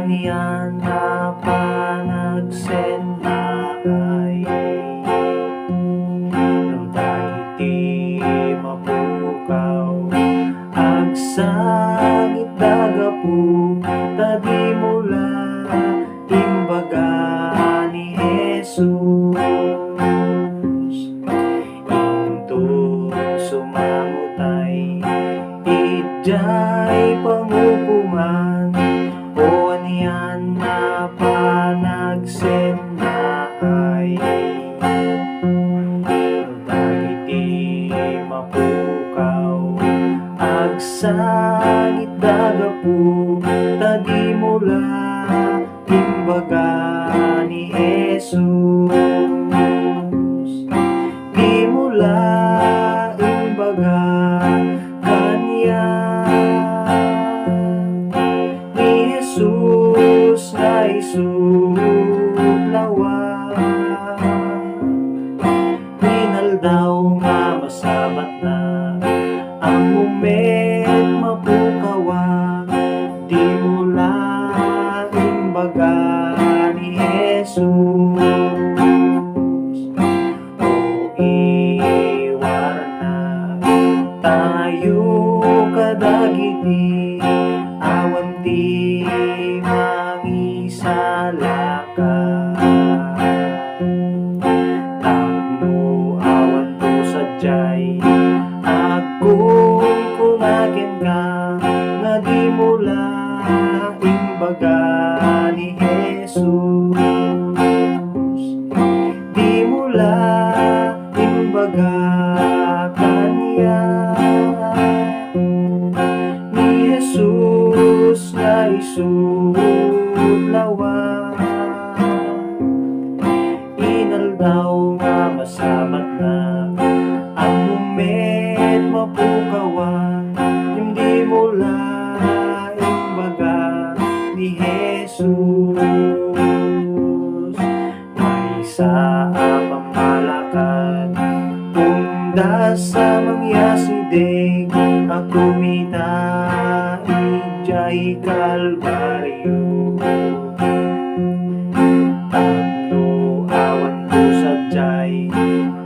anian na panagsen na ay no dagiti mapukaw agsangit dagapu tadi mula imbaga ni Jesus into sumamutay ijay pangukuman o anian na panagsen na ay dagiti mapukaw agsangit dagapu tadi mula imbaga ni Jesus di mula imbaga kanya ni Jesus na isudlawa minaldaw nga masabat na ang moment mapukawa di mula imbaga ni Jesus o iwaran na tayo kadagiti awan ti mangisalaka tapno awan to sadyay akong kumagen ka nga di mula imbaga ni Jesus di mula imbaga kanya ni Jesus na isudlawa inaldaw nga masabat na ang moment mapukawa hindi mula imbaga ni Jesus ay sa pamalakan tunda sa mangyasideng ako mita ijay kalbaryo tapno awan ko sadyay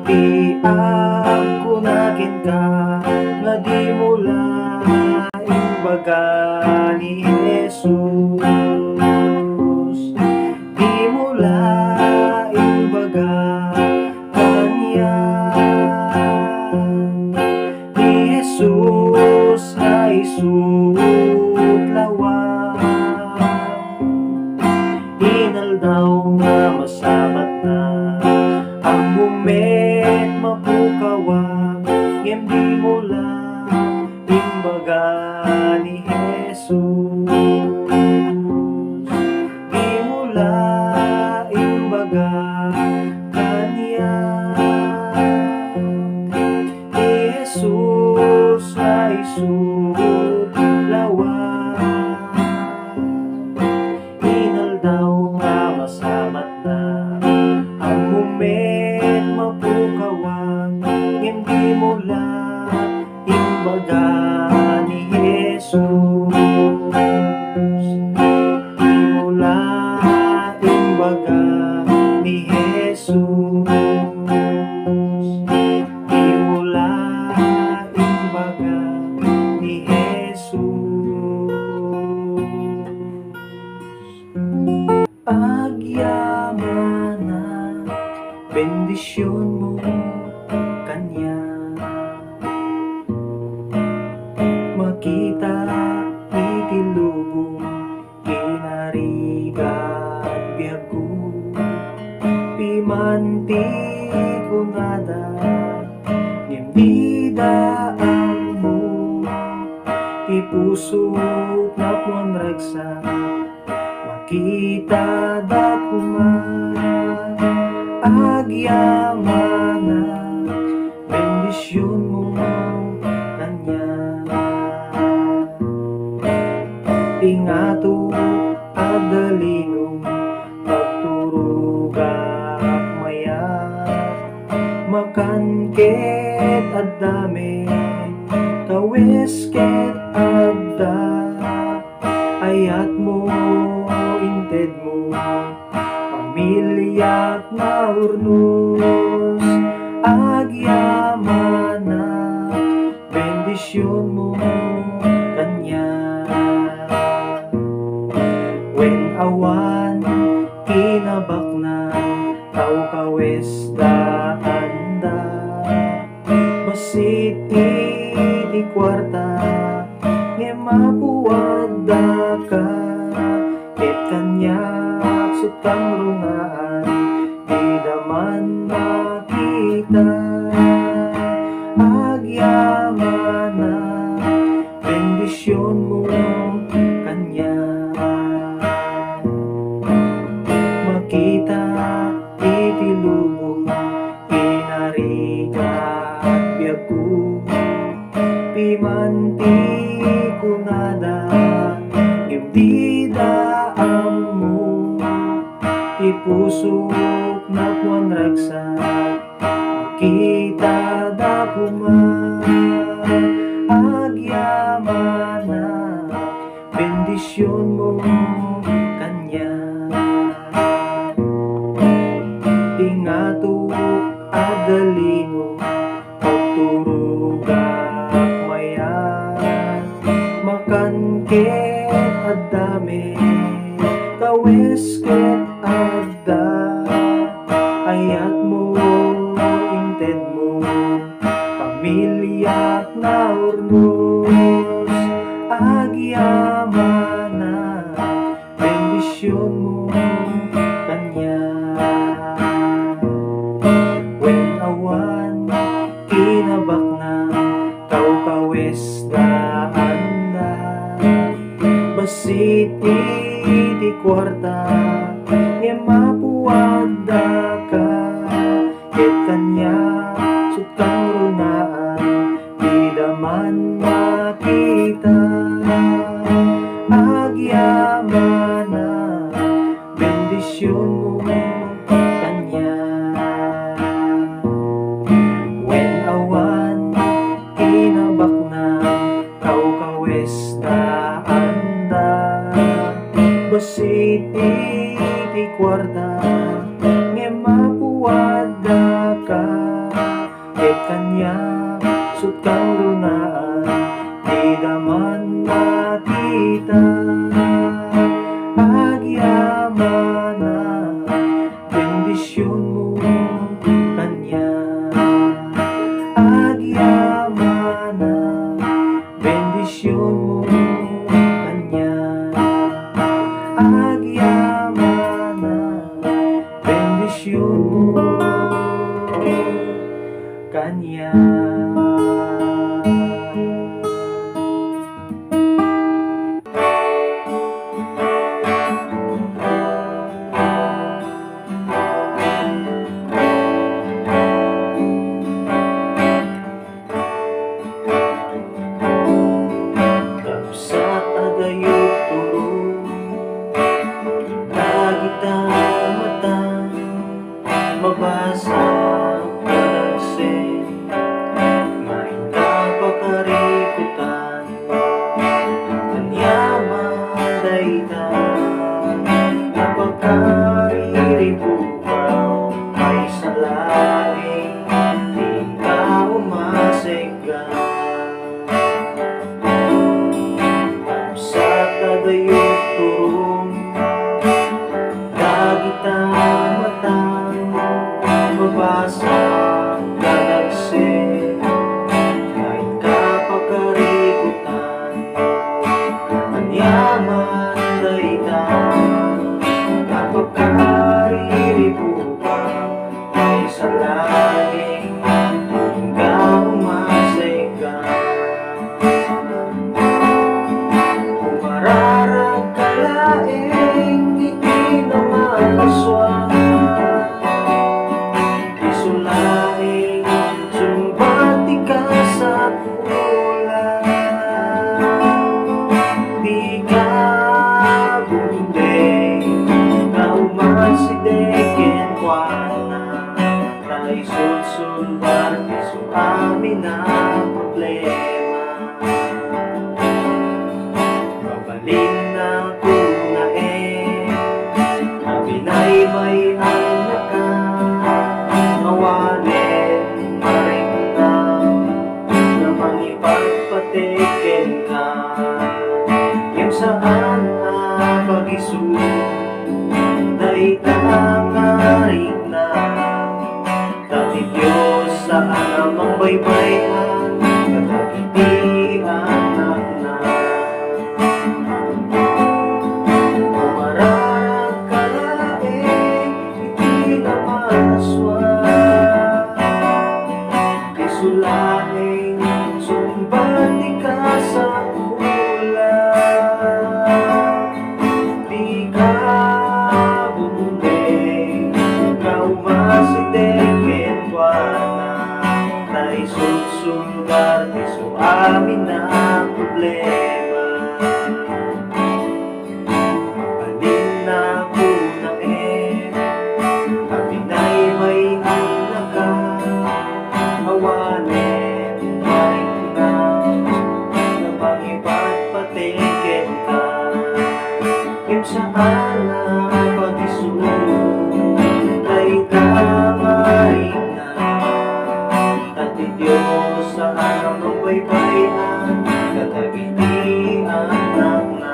ti ako nakin ka nga di mula imbaga ni Jesus di mula imbaga kanya ni Jesus na isudlawa inaldaw nga masabat na ang moment mapukawa ngem di mula imbaga ni Jesus di mula imbaga kanya ni Jesus na isudlawa inaldaw nga masabat na ang moment mapukawa ngem di mula imbaga ni Jesus di mula imbaga ni Jesus di mula imbaga ni Jesus agyaman na bendisyon mo kanya makita itilubong kinarigat biyagu pimanti kunada nimdidaan mo ipuso na puanragsa makita dakuman agyaman na bendisyon mo kanya ingato adalinong pagturugak maya makanket adame kawes ket adda ayat mo inted mo, pamilya at naurnos, agyaman at bendisyon mo kanya. When awan kinabak ng tao kawes daanda, basiti di kwarta nge mapuwag da ka, ket kanya sutang rungaan di daman makita, agyaman na bendisyon mo kanya. Makita itilubog inarika at biyagu, pimanti kunada imdida mo, tipusok na puan ragsak, makita da puma, agyaman na bendisyon mo kanya. Tingato adalino pagturog at mayan, makanket adame kawes ket adda, ayat mo inted mo, pamilya at naurnos, agyaman na bendisyon mo kanya. When awan kinabak na tao kawes daanda, basiti di kwarta nge mapuwag da ka, ket kanya sutang runaan di daman makita, agyaman na bendisyon mo kanya. When awan kinabak na tao kawes daanda, basiti di kwarta nge mapuwag da ka, ket kanya sutang runaan di daman makita, agyaman na bendisyon mo kanya, agyaman na bendisyon mo kanya, agyaman na bendisyon mo kanya. Tapsat adayot turong dagita matang mabasa panagsin, mainta pakarikutan kanyaman dayta, napakariribukang may salaing di ka umasegga. Adayot turong dagita matang mabasa ganagsin, kahit ka pakarikutan kanyaman dayta, napakariribukang may salaing di ka umasegga. Mararagkalaing ikinamaswa, isulaing sumbati ka sa kulang, di ka bunde na umasideken kwana, tayo sulsulbar iso amin na problema. Babalin na kunae isu daytamarik na dati Diyos sa amang baybayan katagiti anak na umararag ka laing iti na maswag isulaing sumbati ka sa sulgar isu amin na problema alin na po na abinay may naka awanin may na mangibat patikin ka kim sa ala pag-isu ay kamay Diyos sa amang baybayan katagiti anak na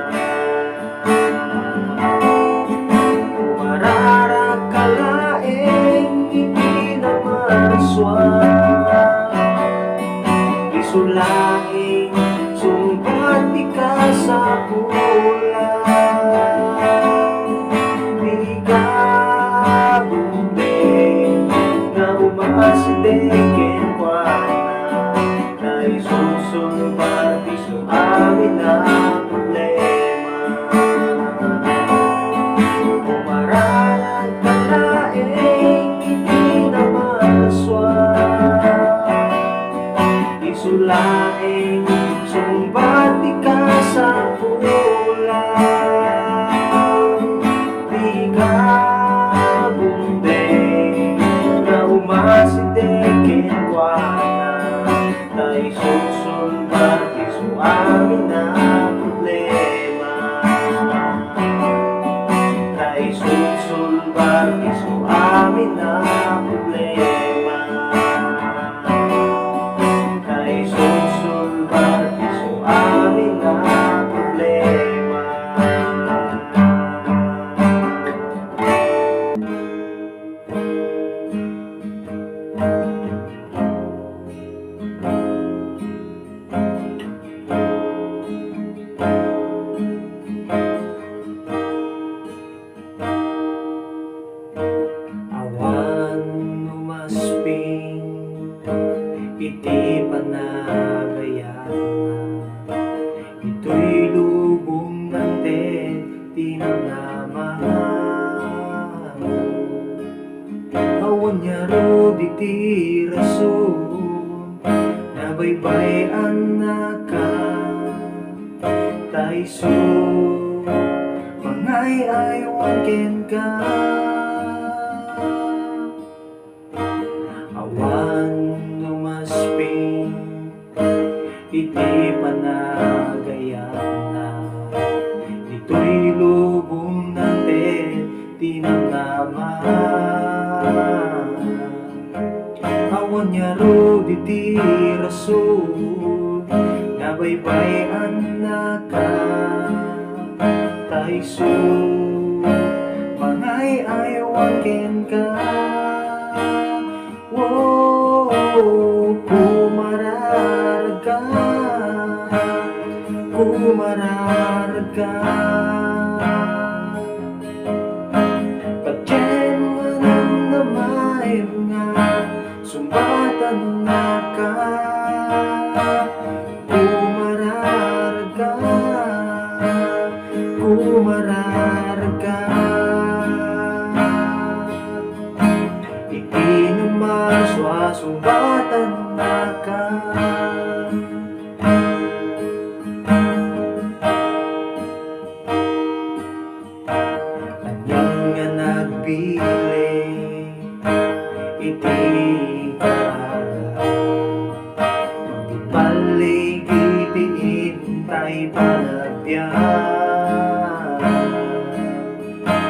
umararag ka laing hindi na maswag isulaing sumbati ka sa pula di ka bumbeng na umasideke susulbat isu amin na problema umararag ka laing hindi na maswag isulaing sumbati ka sa pula di ka bumbeng na umasideken ay susulbat isu amin na problema ay susulbat isu amin na problema ay susulbat isu amin na problema iti panagayan na ito'y lubong natin tinanamahan awan niya ro iti rason na baybayan na ka taiso mangay aywan ken ka awan iti panagayan na ito'y lubong natin tinangaman awan niya ro iti rason na baybayan na ka taiso mangay aywan ken ka kumararag ka pagyan man na may mga sumbatan na ka kumararag ka iti naman sumbatan na ka iti magibalik iti intay panagbiyan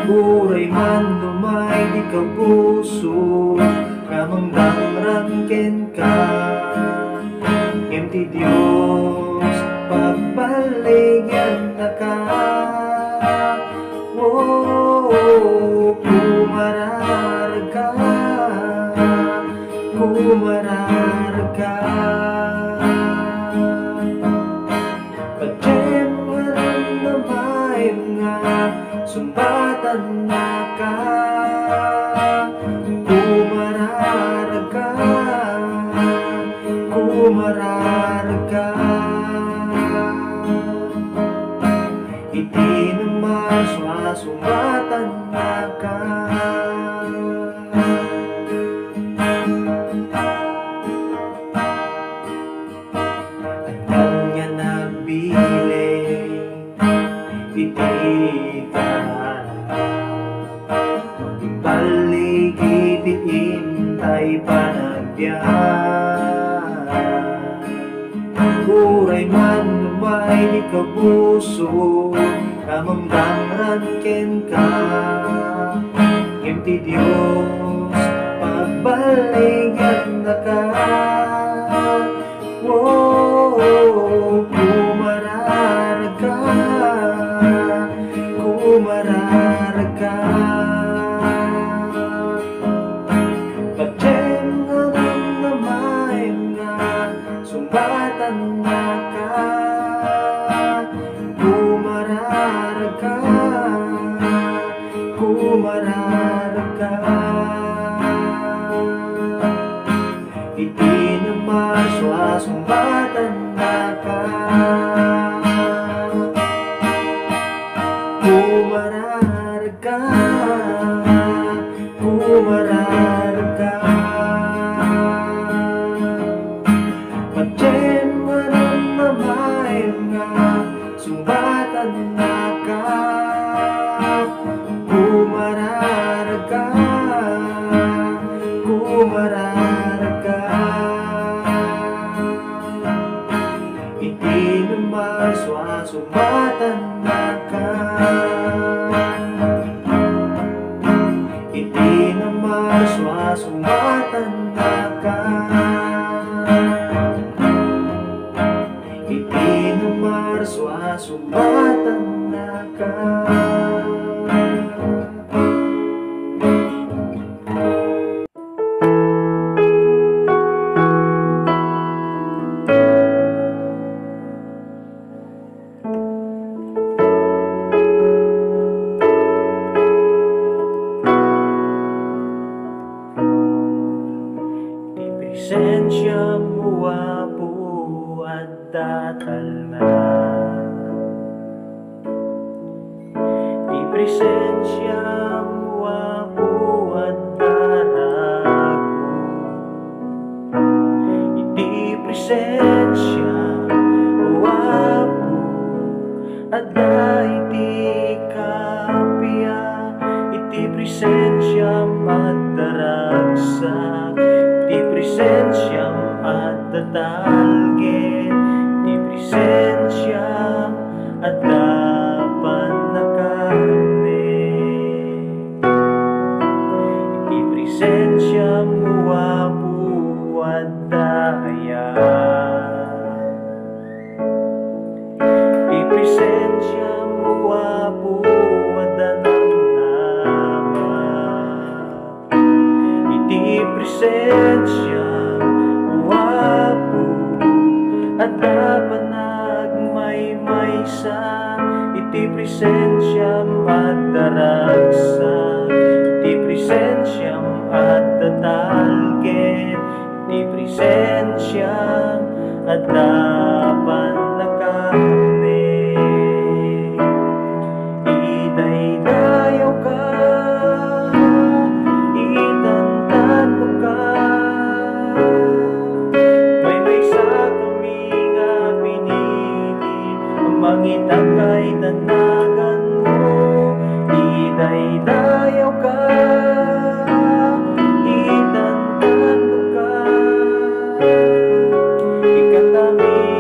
buray man lumay di ka puso kamangdangrang ken ka ti Diyos pagbaligyan na ka kumararga. Pagjem na may mga sumbatan na ka, kumararga, kumararga. Iti naman sumbatan na ka. Iti ka paligid intay panagbiyan. Uray man may di kabuso, kamangdangran ken ka. Ngem ti Dios pagbaligyan na ka. Wow, kumararga, kumararga. Pagjem na may nga sumbatan na ka, kumararga, kumararga. Iti naman sumbatan na ka, kumararga, kumararga. Pagjem na may nga sumbatan na ka, kumararga, kumararga. Iti naman sumbatan na ka, iti naman sumbatan na ka, iti naman sumbatan na ka. Presensya mo Apo at datalma, di presensya mo Apo at darago, di presensya mo Apo at iti kapya, iti presensya at daragsak, di presensyam at tatalgin, di presensyam at dapan na karne, di presensyam Apo at daya, di presensyam Apo at danamnama, iti presensya mo Apo at dapanagmaymaysa, iti presensya at daragsak, iti presensya at tatalgin, iti presensya at dapan na karne. Idaydayaw ka, mangita kay danagan mo, idaydayaw ka, itantan mo ka, ikatami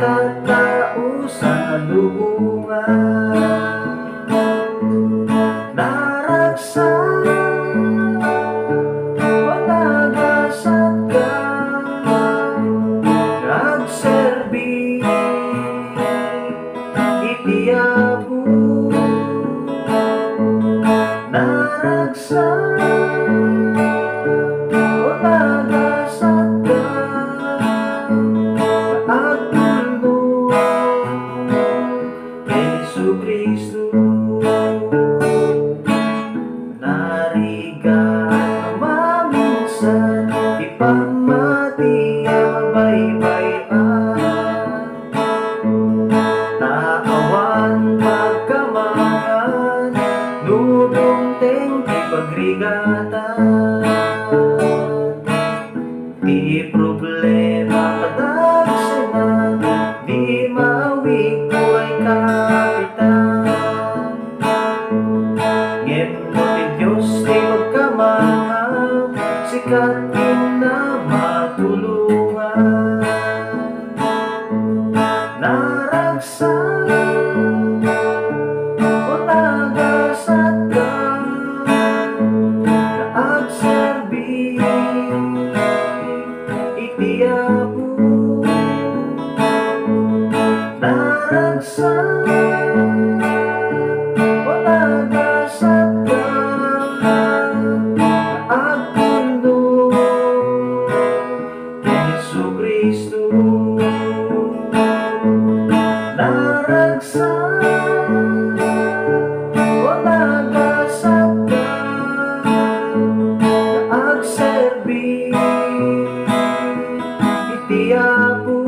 katao sa lubungan. Naragsak, managasat ka, nagserbi, itiyabu. Naragsak, managasat ka, kaagulong Jesu-Kristo. Narigat maminsan, ipamati ang baybayan. Naawan pagkamangan, nudong tengki pagrigatan. Di problema kadagsanan, di mawig ko ay kapitan. Ngem mo ti Diyos di magkamahal, sikat na matulungan. Naragsak, o nagasat ka, naagserbi, itiyabu. Naragsak, o nagasat ka, kaagulong Jesu-Kristo. Naragsak, o nagasat ka, naagserbi, itiyabu.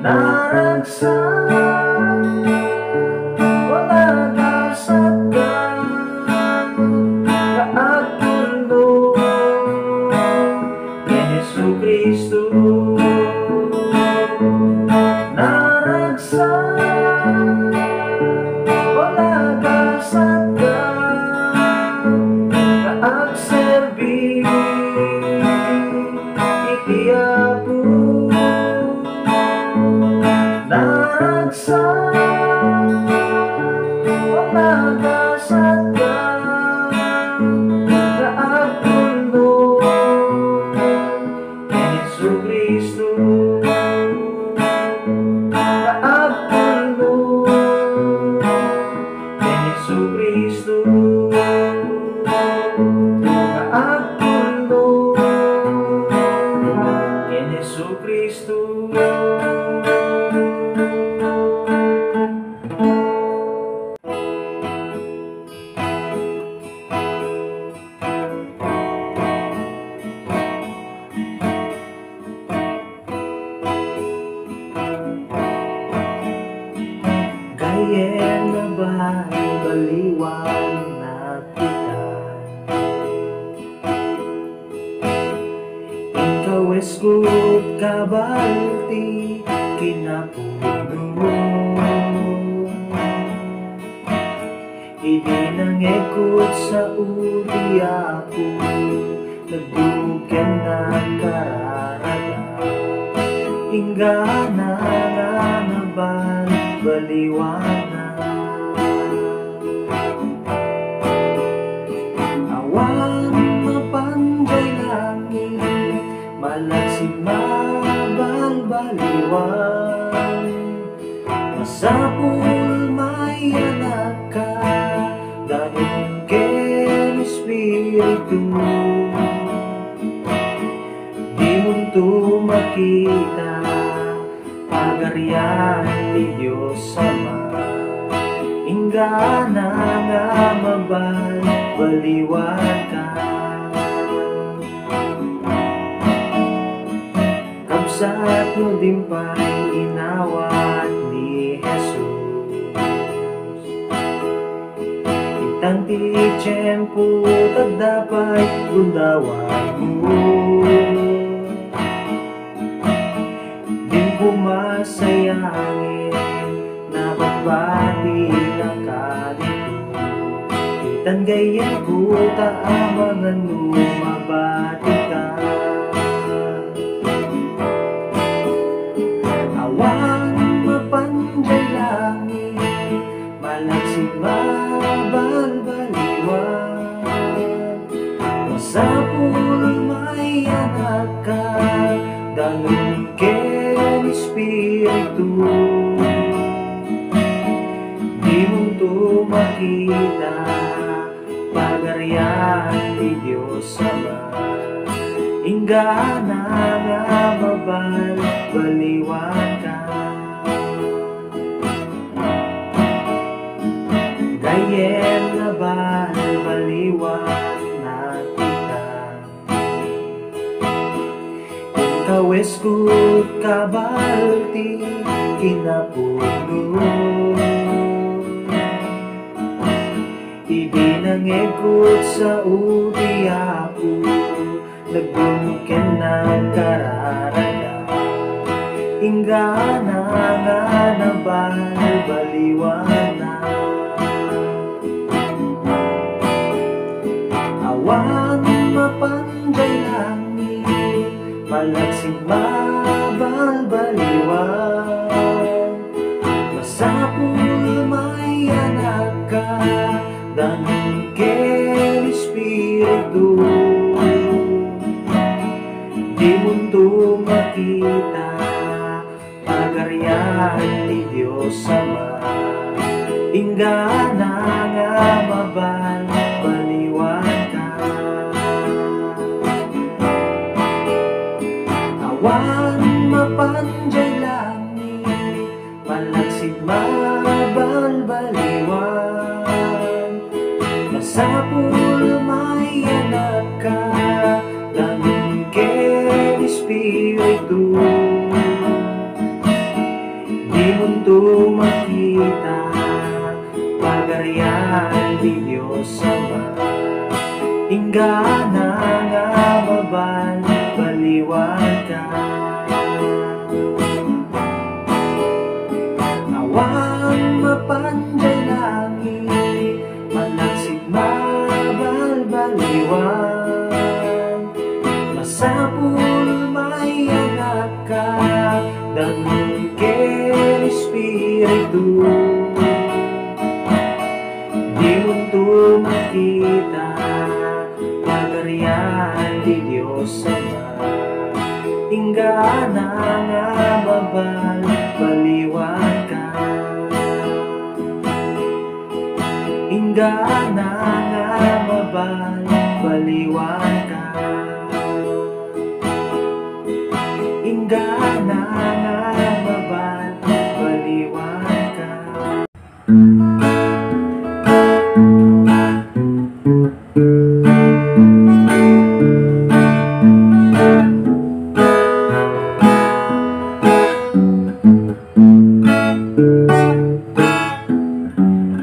Naragsak, o nagasat ka, kaagulong Jesu-Kristo. Naragsak, o nagasat ka, kaagserbi, itiyabu. Naragsak, o nagasat ka, kaagulong Jesu-Kristo. Kaagulong Jesu-Kristo. Kaagulong Jesu-Kristo. Gayem na ba'y baliwan na kita? Ikaw eskud kabalti kinapuno. Idi nang ekot sa uri ako, nagdugyan na kararaga. Ingana nga naban baliwana. Awan mapanjay langit, malagsi mabalbaliwan. Masapul may anak ka, dahil ken Espiritu. Di mo makita pagarian ni Diyos Ama. Ingana nga mabalbaliwan ka. Kapsat mo din pa'y inawat ni Jesus. Itang ti tiyempo tagdapay gundaway mo. Din kumasayangin na bagbati na kadito. Itan gayan ko taamangan mo mabati ka. ken Espiritu, di mundo makita pagarian ni Diyos Ama. Ingana nga mabalbaliwan ka, gayem na balbaliwan na kita. Kawes kut kabalti kinapuno, ibinangegkut sa uti ako, nagbuken ng kararaga. Ingana nga na balbaliwan na, awan mapanday langit, malagsing mabalbaliwan. Masapul may anak ka, danon ken Espiritu, di mundo makita pagarian ni Diyos Ama. Ingana nga mabalbaliwan ka, awan mapanday langit, malagsit mabalbaliwan. Masapul may anak ka, danon ken Espiritu, di mundo makita pagarian ni Diyos Ama. Ingana nga mabalbaliwan ka, awan mapanday langit, malagsit mabalbaliwan. Masapul may anak ka, danon ken Espiritu, di mundo makita pagarian ni Diyos Ama. Ingana nga mabalbaliwan ka, ingana nga mabalbaliwan ka, ingana nga mabalbaliwan ka.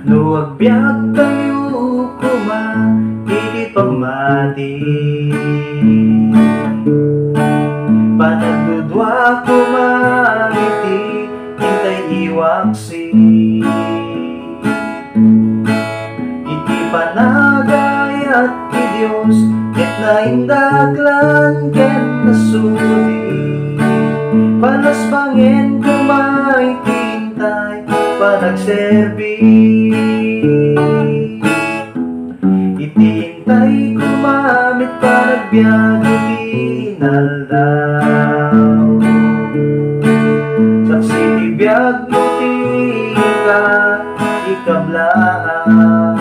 Luagbyag tayo kuma, hindi pamati, panagdudwa kumangiti, hintay iwaksi. Iti panagayat ni Diyos, ket naindaglan ken nasudi, panas bangin kumay tintay panagserbi. Itintay kumamit panagbiag tinaldaw, saksi tibiyag muti ka ikablaan.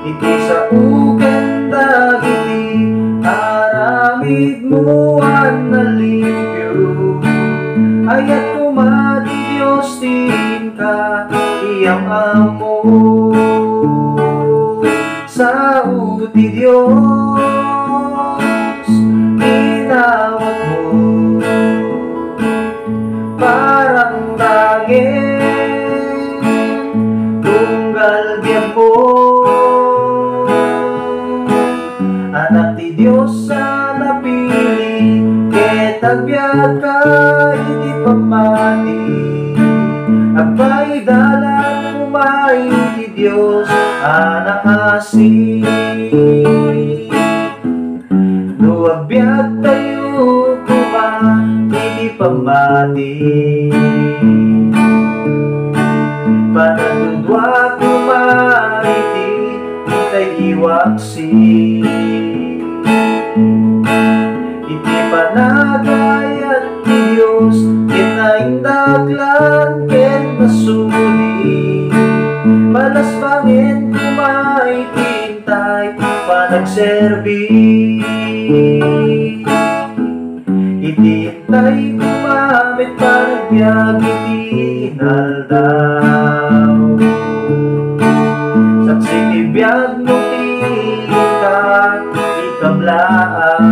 Iti sa uken dagiti aramid mo an nalipyo, ayat kumati Diyos tin ka iyang amo. Sa uti Diyos inawat mo, parang daging tunggal biyan mo. Anak ti Diyos sa napili, ket agbyag ka iti pamati, agpay dalan kumay ti Diyos anak asi. Luagbyag tayo kuma, iti pamati, panagdudwa kumariti, itay iwaksi. Iti panagay at ti Diyos kinaindaglan ken masudi balas bangin kumay tintay panagserbi itintay kumamit panagbiag iti inaldaw saksi ti biag no ka ikablaaw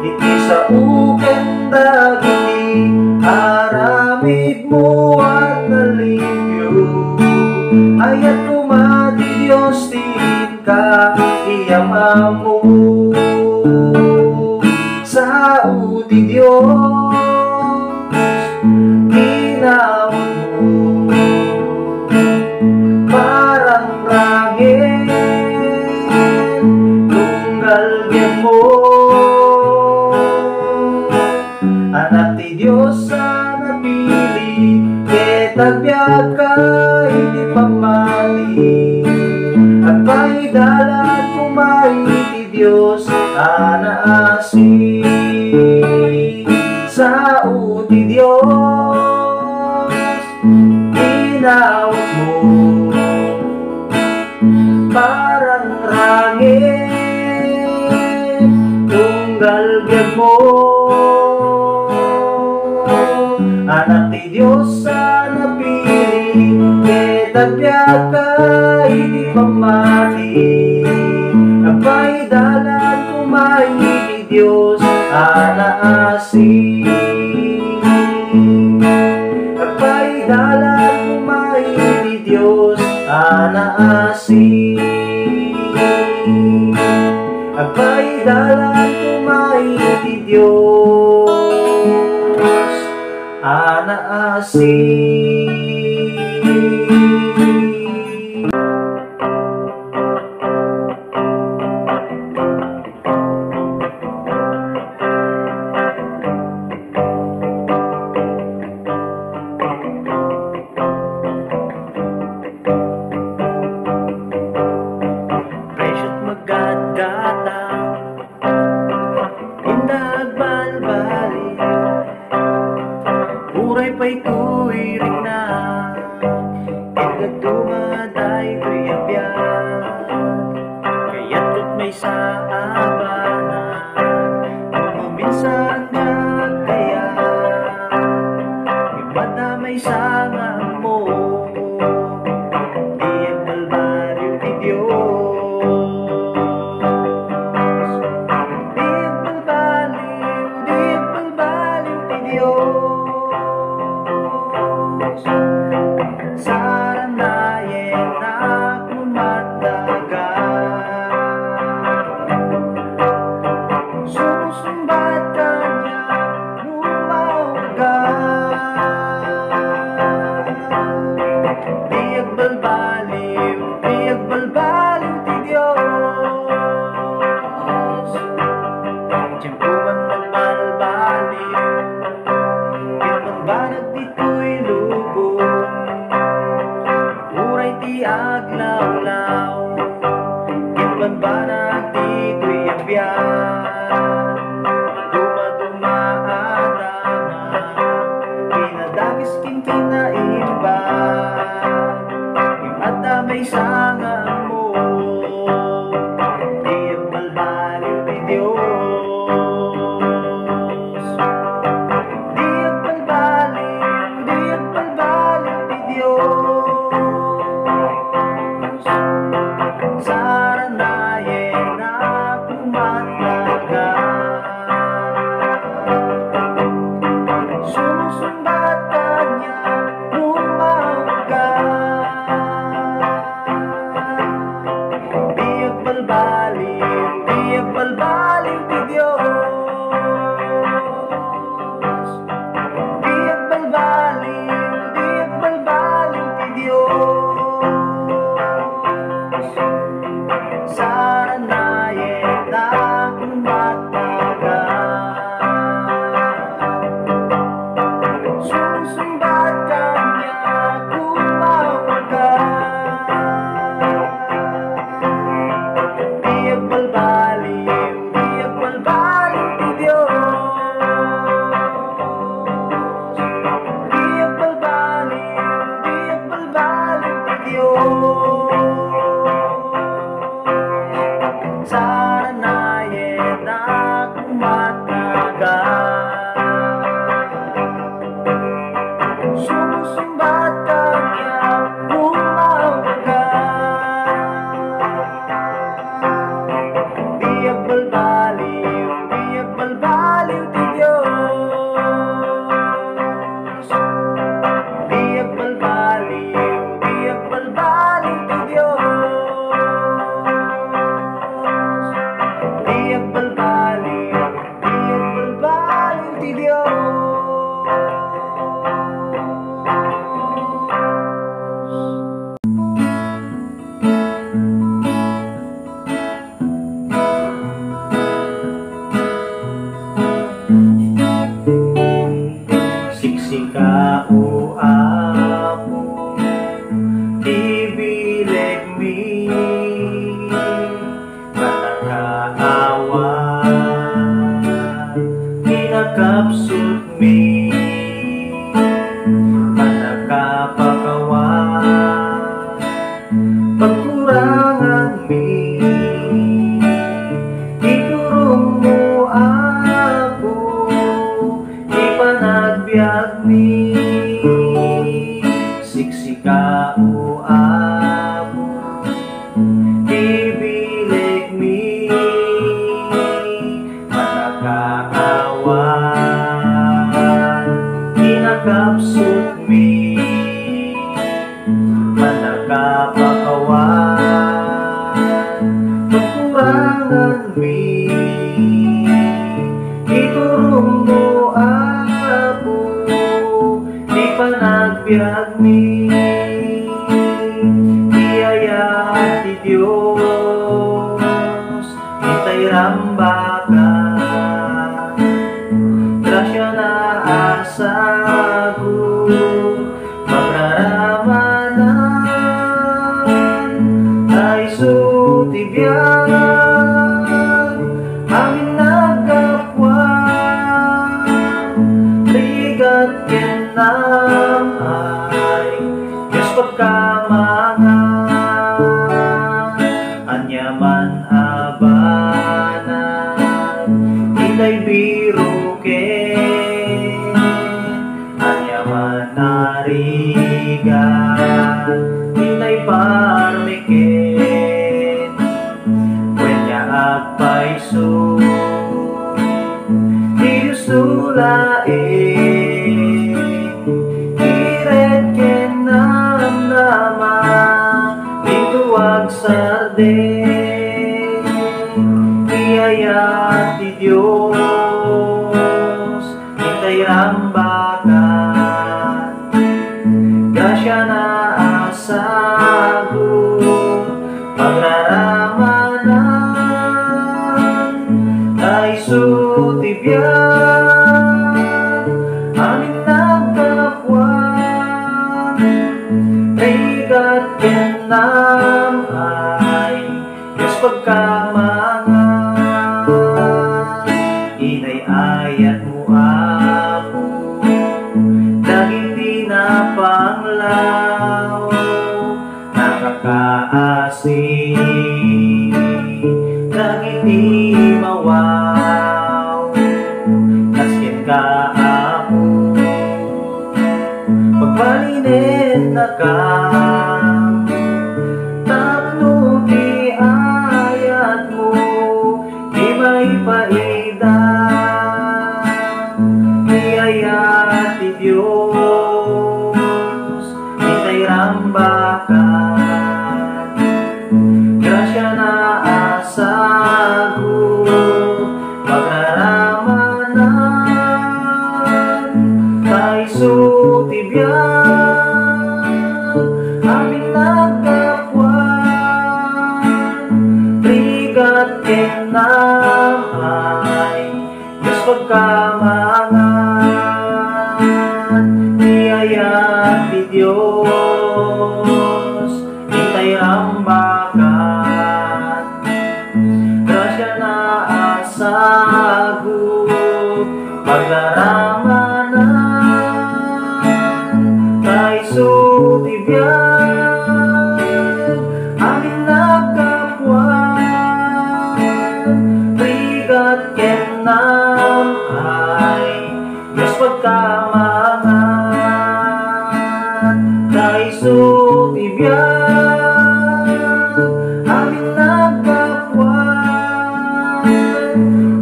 iti sa uken dagiti aramid mo at nalibyo ayat kumati Diyos tin ka iyamamo sa uti Diyos ginawat mo parang rangin tunggal mo anak ti Diyos sa napili ketagbiag ka iti pamati at paidalan kumay ti Diyos anaasi sa uti Diyos ginawat mo parang rangin tunggal mo anak ti Diyos sa napili ketagbiag ka iti pamati ang paidalan kumay ti Diyos anaasi ang paidalan kumay ti Diyos anaasi ang paidalan kumay ti Diyos anaasi. Presyo't maggatgatang indagbalbali uray pa'y tuwiring na Edad dumaday tuyabyan kaya't to't may saabanan minsan nga kaya imada may sangang mo di ang balbaliw ti Diyos di ang balbaliw ti Diyos saranayen na kumatagal susumbat ka niya lumawagan di agbalbaliw ti Diyos tiyempo man nagbalbaliw kitman banag dito'y lubong uray ti aglawlaw kitman banag dito'y abyan dumadumaadaman kinadagis king kinaimba imada may sangang mo di ang balbaliw ti Diyos di ang balbaliw ti Diyos saranayen na kumatagal susumbat ka niya lumawagan di ang balbaliw ti Diyos di ang balbaliw ti Diyos saranayen na kumatagal susumbat ka niya lumawagan di ang balbaliw nakapsut mi manakapakawa pagkurangan mi iturong mo ako ipanagbiag mi siksika o ako ibilig mi manakaawan inakapsut mi manakapakawan pagkurangan mi iturong mo ako di panagbiag mi biyaya ti Diyos itay rambaka grasya na asago magraramanan ay sutibyan aming nagkapwan ligat kenam ay Diyos pagkamangan anyaman abanan itay biro ken anyaman narigan itay parmeken wenya agpaiso Diyos tulaeng iret kenam nama ituwag sarden biyaya ti Diyos itay rambakan grasya na asago magraramanan ay sutibyan aming nagkapwan rigat kenam ay Diyos pagkamangan inay ayat mo ako dagiti na panglaw nakakaasin dagiti mawaw kaskin ka ako pagbalinin na ka tapno ti ayat mo di may paida biyaya ti Diyos itay rambakan grasya na asago magraramanan tay sutibyan aming nagkapwan rigat kenam ay Diyos pagkamangan biyaya ti Diyos itay rambakan grasya na asago magraramanan tay sutibyan aming nagkapwan rigat kenam ay Diyos pagkamangan tay sutibyan aming nagkapwan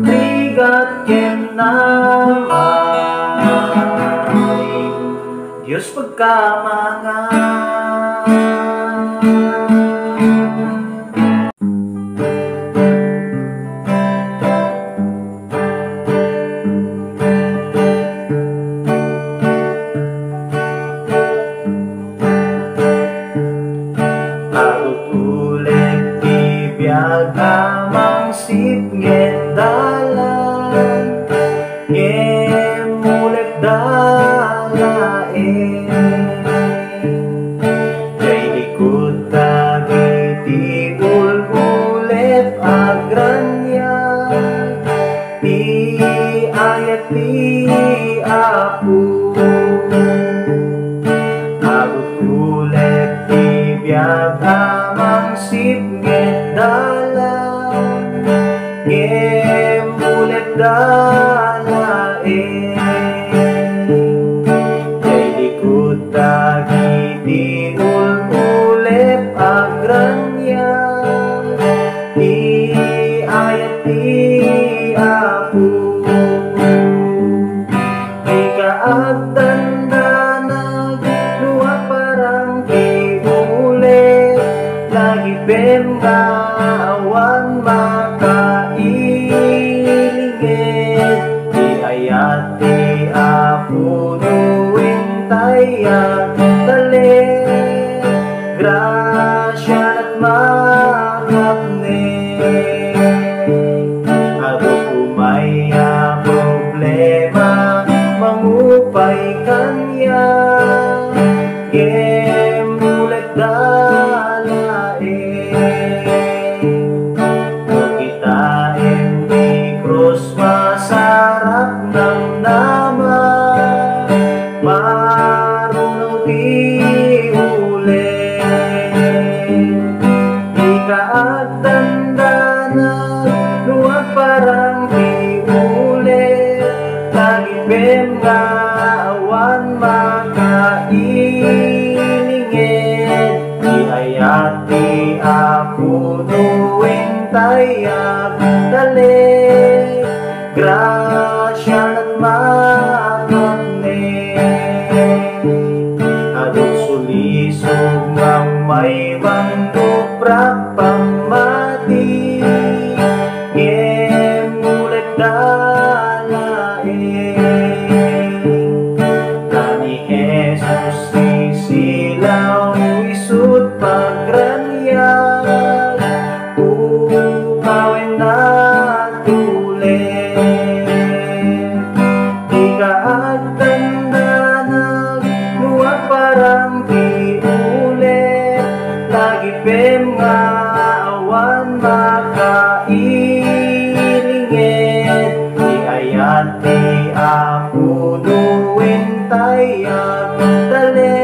rigat kenam ay Diyos pagkamangan. Agamang sipngen dalan ngemulek dalaen kay likod dagiti bulbulet agranyan ti ayat ti aku Agut kulek di biag amang sipnget dalang Gemulek dalae Kay likod tagi tinululep agranya Di ayat di aku Di kaagtanda nagluwa parang di ulit Lagi awan makailingit Di ayat di ako duwing tayag tali Grasya at makapne Ado kumaya problema mangupay kanya Gemulet dalae Kitain di krus masarap ng nama Marunong di uli Di kaagtanda na luwag parang di uli Lagi awan makailingit Di ayat di ako duwing tayag tali Grasya at makapne Adong sulisog ng may banduprak pamati Ngemulit dalae Tani Jesus sisilaw isut pagranyag Upawin na tulit Di kaagtanda nagluwag parang di ulit Lagi awan makailingit Di ayat di ako duwing tayag tali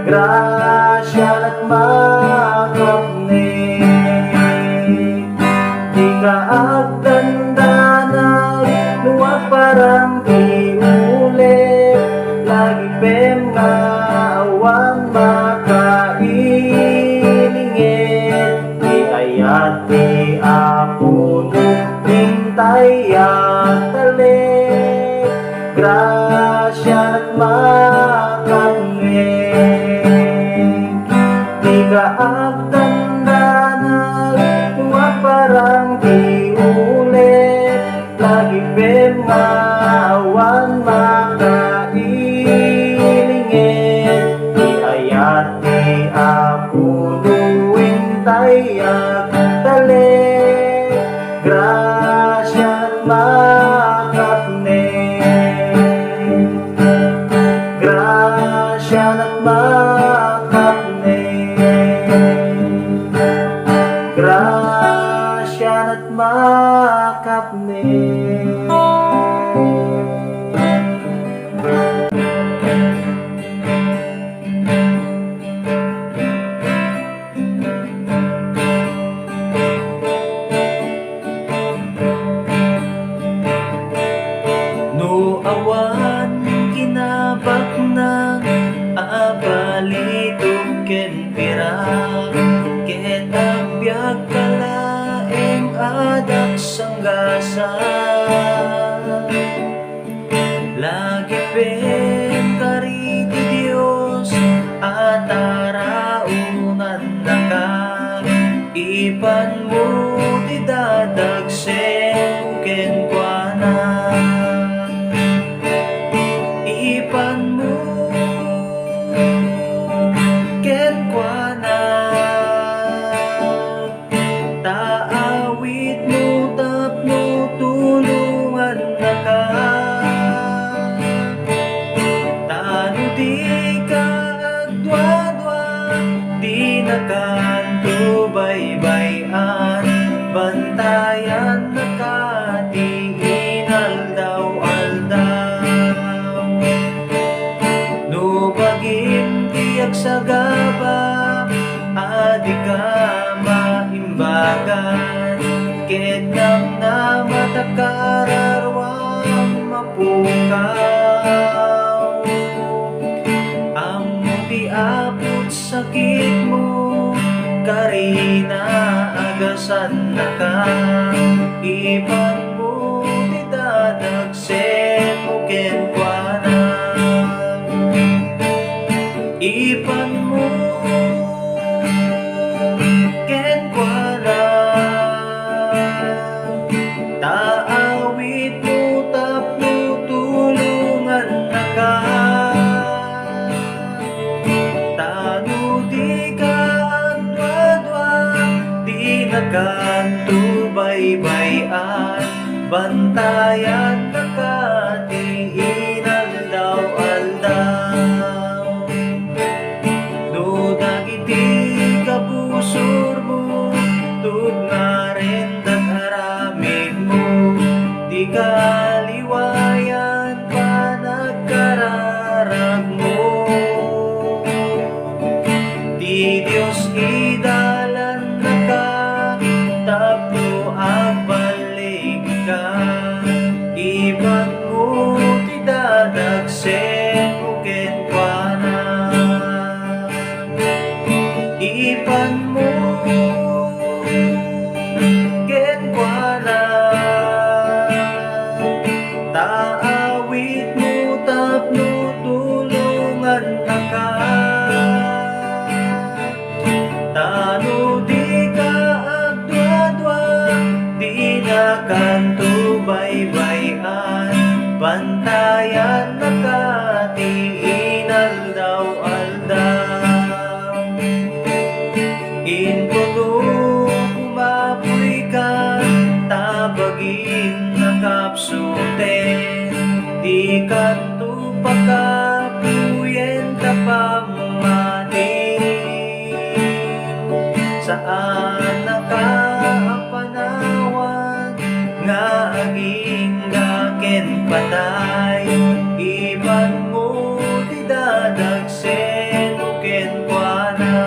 Grasya at makapne Di kaagtanda nagluwag parang di ulit Lagi awan makailingit Di ayat di ako duwing tayag tali Grasya at makapne Di kaagtanda nagluwag parang di ulit Lagi awan makailingit Di ayat di ako duwing tayag tali Grasya at makapne Grasya at makapne Grasya at makapne No awan kinabak ng abalitog ken pirak Ket agbyag kalaeng adak sanggasa Lagi kariti Dios at araunan naka Ipan mo di dadagsen ken kuana Ipan mo ken kuana Taawit mo tapno tulungan na ka Tano di ka agdwa-dwa Di na kanto baybayan Bantayan na nakararwang mapukaw. Amo di abot sakit mo, karina agasan na ka. Iban mo di dadagsen mo kenkwana. Iban mo kenkwana. Taawit mo tapno tulungan na ka. Tano di ka adwa-adwa, di na kanto baybayan. Bantayan na ka, di inaldaw-aldaw. No dagiti kabusor mo, tugna rin aramid mo. Di kaliwayan pa nagkararag mo. Di Diyos idalan na ka, tapno agbalik ka. Iban mo ti dadagsen mo kenkwana. Iban mo kenkwana. Taawit mo tapno tulungan na ka. Tano di ka adwa-adwa, di na kanto baybayan. Bantayan na ka, di inaldaw-aldaw. Inkono kumapoy ka, tabagin na kapsuten. Di kanto pakapuyen tapamatin. Saan nakapanawan nga aging gaken patay. Iban mo di dadagsen mo kenkwana.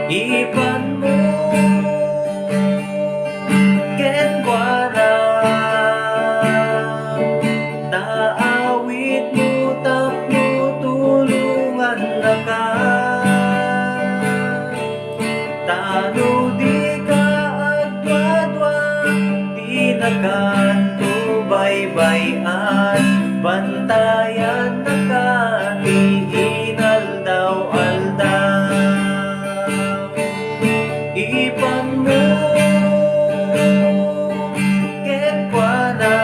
Iban mo kenkwana. Taawit mo tapno tulungan na ka. Tano di ka adwa-adwa, di na kanto baybayan. Bantayan na ka, di inaldaw-aldaw. Iban mo kenkwana.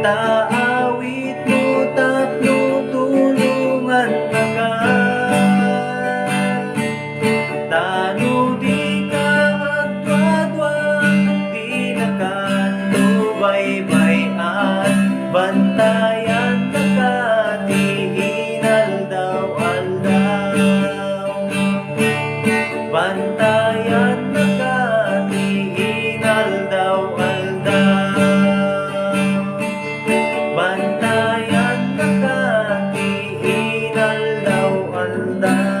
Taawit mo tapno tulungan na ka. Tano di ka adwa-adwa, di na kanto baybayan. Bantayan na ka, di inaldaw-aldaw. Bantayan na ka, di inaldaw-aldaw. Bantayan na ka, di inaldaw-aldaw.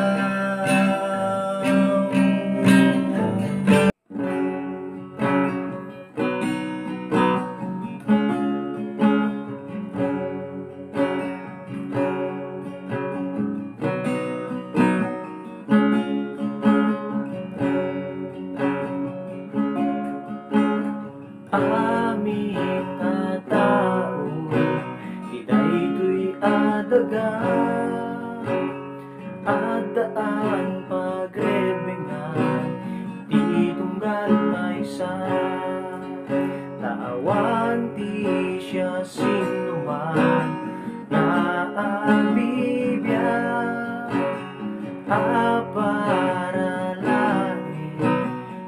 Aming na tao, idaytoy adaga. Adaan pagrebengan, di tunggal maysa. Taawan ti siya sinuman na agbibiyag. Para lain,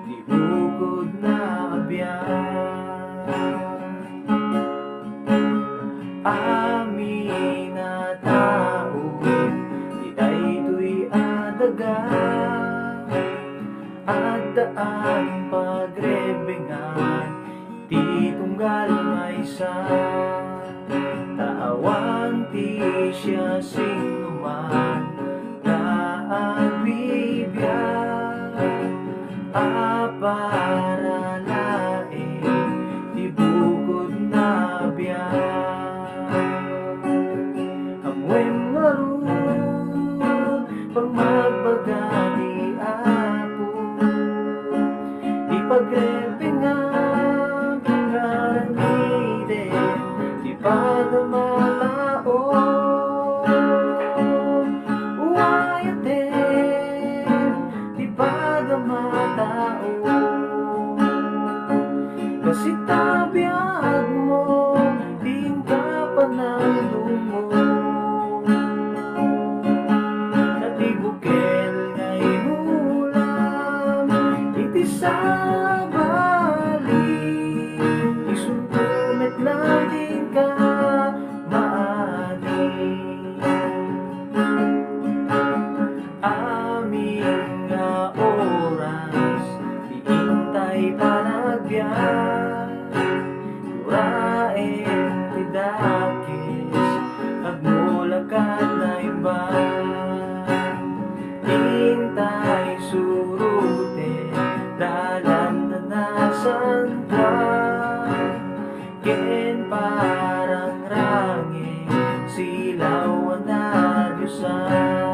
di bukod na abiyag. Amin na tao, idaytoy adaga. Adaan pagrebengan, di tunggal maysa. Taawan ti siya sinuman na agbibiyag. Apa pepengam karamide di pada malao uayate di pada matao kasi tabiag mo din ka panalo mo natibukel ngay ulam iti sabali isuntumet lang din ka maani aming nga oras iintay panagbiag uraen ti dakis agmulakan na iba hintay surute dalan na nasan ka ken parang rangi silaw na Diyosan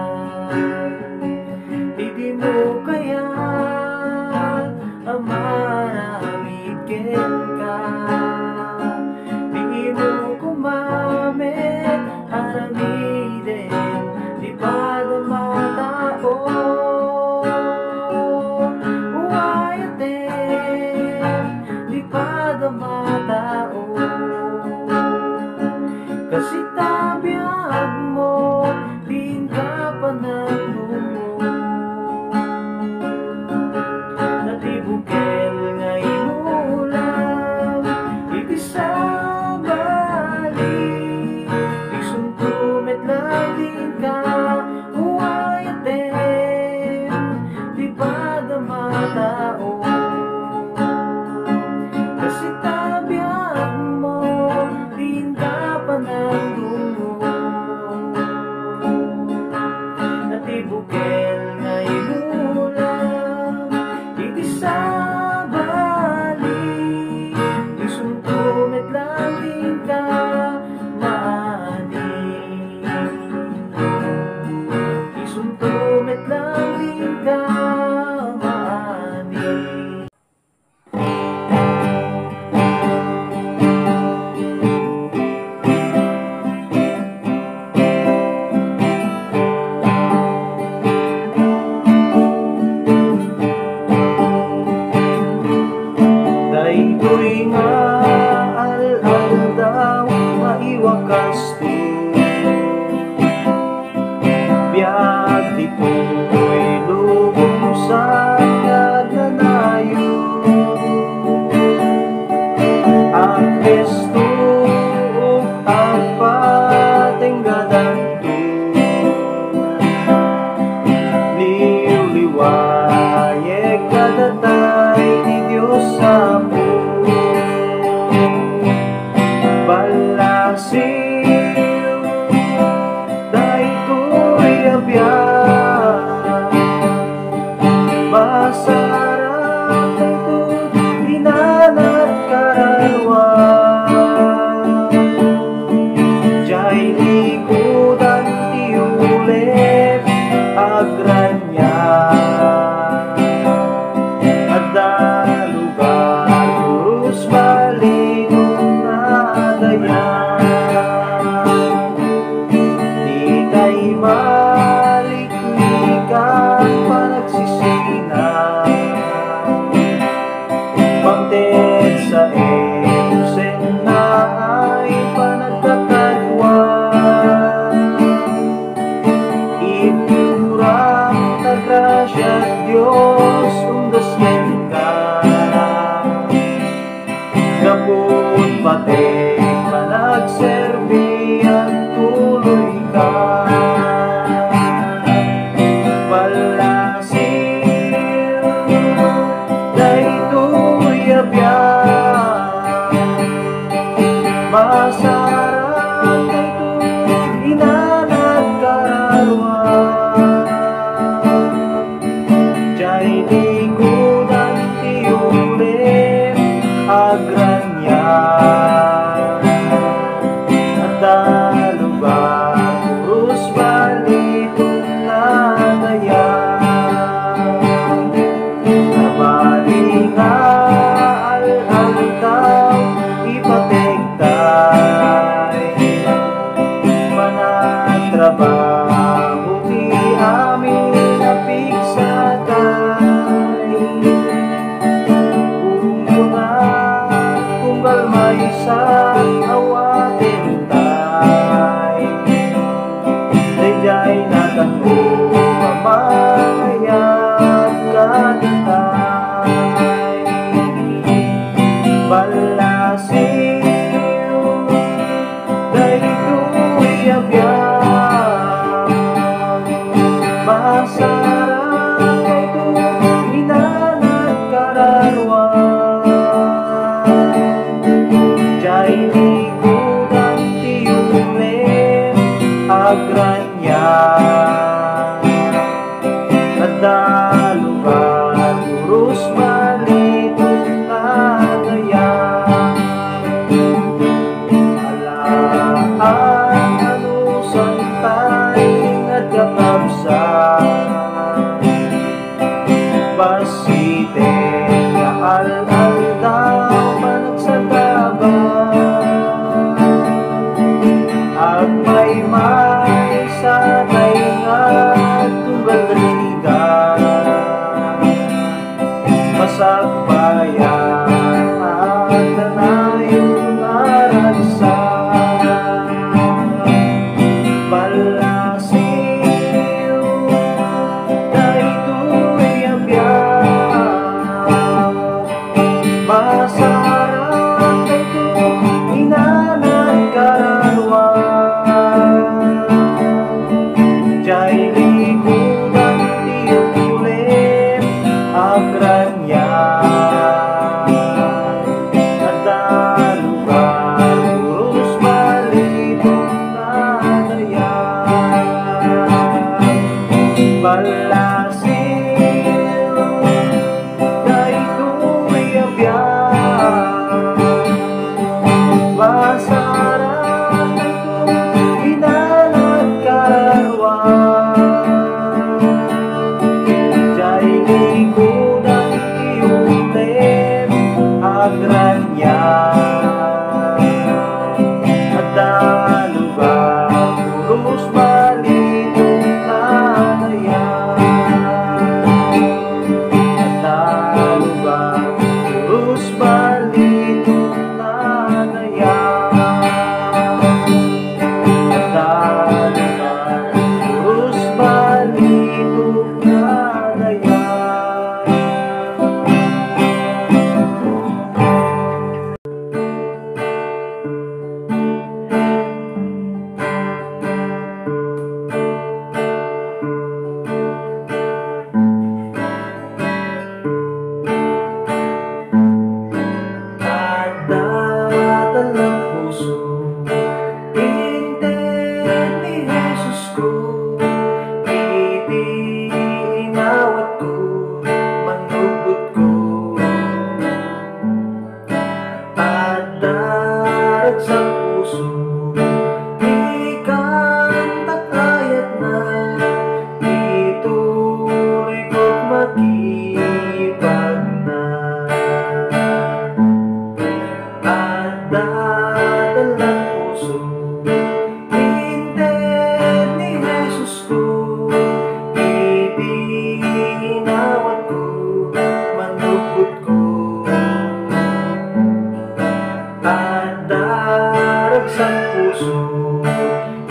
hindi mo kaya amaramid ken ka di mo kumamit aramiden di pada matao uayate di pada matao kasi tabiag mo din ka pananungo natibukel ngay ulam iti sabali isuntumet lang din ka uayate di pada matao kasi tabiag mo din ka pananungo natibukel ngay ulam iti sabali isuntumet lang din ka maani isuntumet lang din ka maani daytoy nga al-al daw maiwakas to biag di po'y lubong sa nagnanayo ang gesto ang patinggadan to liw-liwayek kadatay ni Diyos sa balasiw daytoy abiyag masarap daytoy dinanat karalwa jay likudan ti ulit agranya adda lugar urus balinong nadayan di kay maliklikan panagsisina pagted sa elusen na ay panagkakadwa iturang na grasya Diyos undasken ka gapon pati managserbi at tuloy ka balasiw daytoy abiyag masarap daytoy inanat kararwa jay likudan ti ulit agranya at lugar urus balitong nadayan na malingan daya at nanayong aragsan. Palasiw na ito'y abyan, masarap na ito inanat karawan. Diya'y likudan tiyong ulit agranyan, at dalugan puros malitong nanayan. Palasiw na ito'y abyan, masarap na itong inanat karawan. Diya'y likudan tiyong itim agranyan, at dalugan puros malitong nanayan. At dalugan puros malitong nanayan. At dalugan puros malitong nanayan. At dadalang puso, inted ni Jesus ko, itinawat ko, manubot ko. At daragsang puso, ikang takayat na, ituloy ko't makipag na. At dadalang puso, inted ni Jesus ko, itinawat ko, manubot ko. At daragsang puso,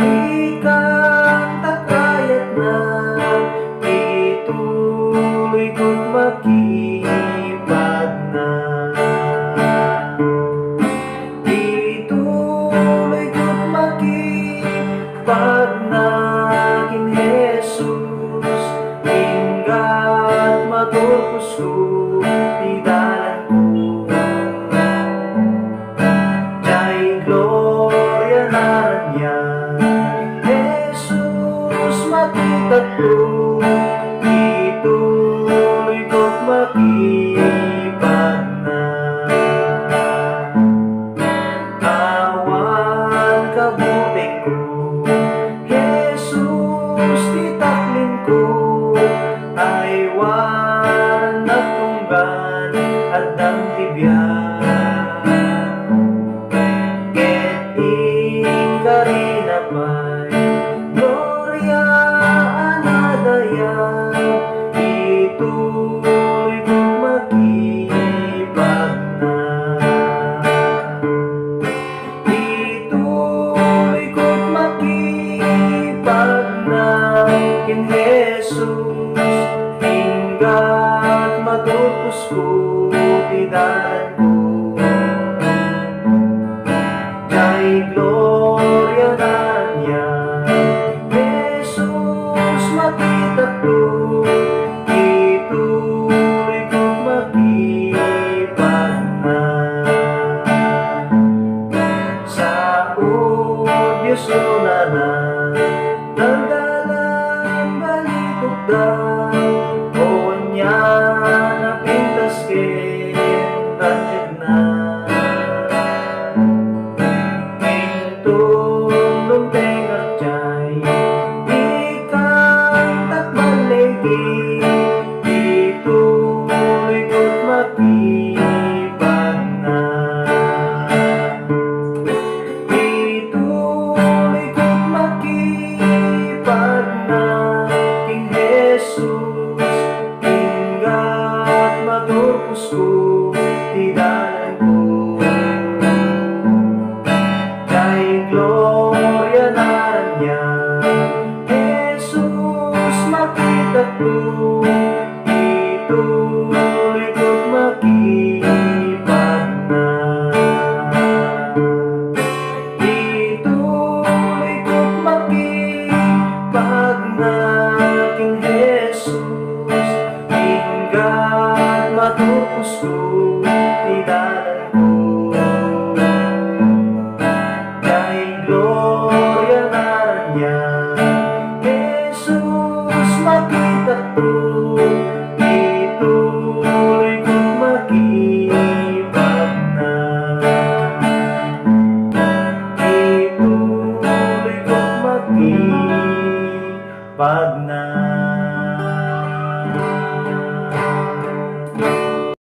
ikang takayat na, ituloy ko't makipag na. Ituloy ko't makipag na kin Jesus, hingga't matupos ko idalan ko. Diya'y gloria na niya, Jesus, makita ko, ituloy ko't makipag na. Awan kabuti ko, Jesus, titaklin ko, ay waran na tunggan at ang tibyan. Ket ingarina pa'y gloria anadayan, ituloy ko't makipag na. Ituloy ko't makipag na kin Jesus, hingga't matupos ko idalan ko. Diya'y gloria na niya, Jesus, makita ko, ituloy ko't makipag na. Sa Diyos unanan, nagdalang balitukdan, o niya napintas kin, nandiyan tidalan ko. Kay Gloria Narayan, Jesus makita ko, ituloy ko't makipag na. Ituloy ko't makipag na king Jesus, hinggat matupos ko tidalan ko. Kay Gloria Narayan, Jesus makita ko, ituloy ko't makipag na. Ituloy ko't makipag na.